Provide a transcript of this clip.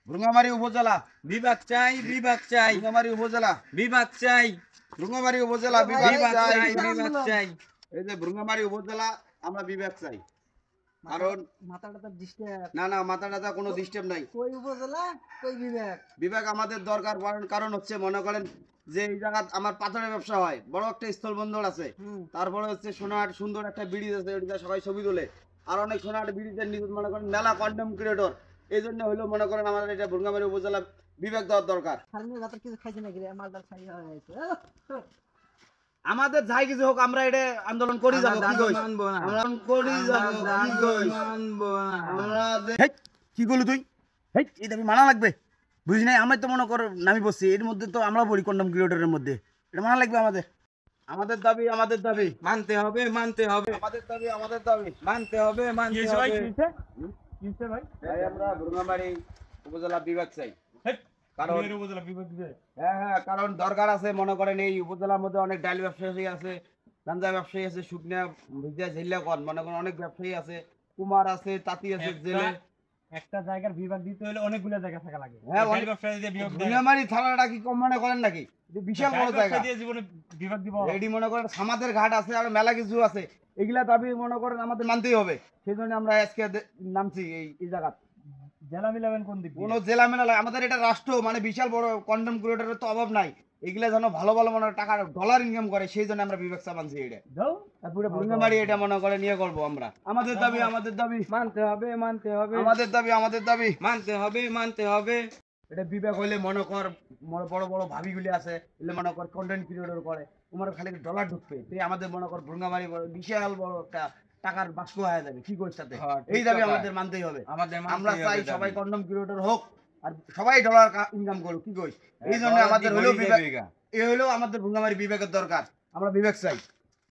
ভুঙ্গামারি উপজেলা বিভাগ চাই, বিভাগ চাই, ভুঙ্গামারি উপজেলা বিভাগ চাই, ভুঙ্গামারি উপজেলা বিভাগ বিভাগ চাই, চাই। বিভাগ চাই। এই যে ভুঙ্গামারি উপজেলা আমরা বিভাগ চাই, কারণ মাথাটা তো ডিস্টার্ব। না না মাথা টাথা কোনো ডিস্টার্ব নাই। কই উপজেলা কই বিভাগ? বিভাগ আমাদের দরকার, কারণ হচ্ছে মনে করেন যে এই জায়গা আমার পাথরের ব্যবসা হয়, বড় একটা স্থল বন্দর আছে, তারপরে হচ্ছে সোনার সুন্দর একটা ব্রিজ আছে, ওইটা সবাই ছবি তোলে, আর অনেক সোনার ব্রিজের নিচে মনে করেন মেলা কন্টেন্ট ক্রিয়েটর, এই জন্য হলো মনে করেন আমাদের এটা ভুঙ্গামারি উপজেলা বিভাগ দেওয়ার দরকার। সামনে রাতের কিছু খাইছে নাকি রে? মালদার খাই হয়ে গেছে। আমাদের যাই কিছু হোক আমরা এটা আন্দোলন করি যাবো, কি কইস? মানবো না। আমরা করি যাবো, কি কইস? মানবো না। হেই, কি করলি তুই? হেই, এই দাবি মানা লাগবে, বুঝি নাই? আমরা তো মনে কর নামি বসছি এর মধ্যে, তো আমরা বলি কন্ডম ক্রিয়েটরের মধ্যে, এটা মানা লাগবে আমাদের। আমাদের দাবি, আমাদের দাবি, মানতে হবে, মানতে হবে, আমাদের দাবি, আমাদের দাবি। মানতে হবে, মানতে হবে। তাই আমরা ভুঙ্গামারি উপজেলা বিভাগ চাই, কারণ হ্যাঁ হ্যাঁ, কারণ দরকার আছে। মনে করেন এই উপজেলার মধ্যে অনেক ডাল ব্যবসায়ী আছে, গাঞ্জা ব্যবসায়ী আছে, শুকনা ভিজা ঝিল্লা কন, মনে করেন অনেক ব্যবসায়ী আছে, কুমার আছে, তাঁতি আছে, জেলে। একটা জায়গার বিভাগ দিতে হলে অনেকগুলো জায়গা থাকা লাগে। হ্যাঁ, ডাল ব্যবসায়ী দিয়ে বিভাগ দেয়। ভুঙ্গামারি থানাটা কি কম মনে করেন নাকি? এটা বিশাল ডাল বড় জায়গা। ব্যবসা দিয়ে জীবনে বিভাগ দিব। এডি মনে করেন সামাদের ঘাট আছে, আর মেলা কিছু আছে, এগুলা দাবি মনে করেন আমাদের মানতেই হবে। সেই জন্য আমরা আজকে নামছি এই জায়গা। জেলা মিলাবেন কোন দিক কোনো জেলা মেলা লাগে, আমাদের এটা রাষ্ট্র, মানে বিশাল বড় কন্টেন্ট ক্রিয়েটরের তো অভাব নাই, এগুলা যেন ভালো ভালো মনে টাকা ডলার ইনকাম করে, সেই জন্য আমরা বিবেক মানছি এটা। দাও? তারপরে ভুঙ্গামারি এটা মনে করে নিয়ে করবো আমরা। আমাদের দাবি, আমাদের দাবি, মানতে হবে, মানতে হবে, আমাদের দাবি, আমাদের দাবি। মানতে হবে, মানতে হবে। এটা বিবেক হইলে মনে কর বড় বড় ভাবিগুলি আছে, এগুলো মনে কর কন্টেন্ট ক্রিয়েটর করে, তোমার খালি ডলার ঢুকবে, তাই আমাদের মনে কর ভুঙ্গামারি বড় বিশাল বড় একটা টাকার বাক্স হয়ে যাবে, কি করিস তাতে? হ্যাঁ, ঠিক এই দাবি কথা। আমাদের মানতেই হবে। আমাদের মানতেই আমরা হবে চাই দাবি। সবাই কন্টেন্ট ক্রিয়েটর হোক, আর সবাই ডলার ইনকাম করুক, কি করিস? এই জন্য ডলার আমাদের দিয়ে হলো ভরি বিবেক, যাবে গা। এই হলো আমাদের ভুঙ্গামারি বিবেকের দরকার, আমরা বিবেক চাই।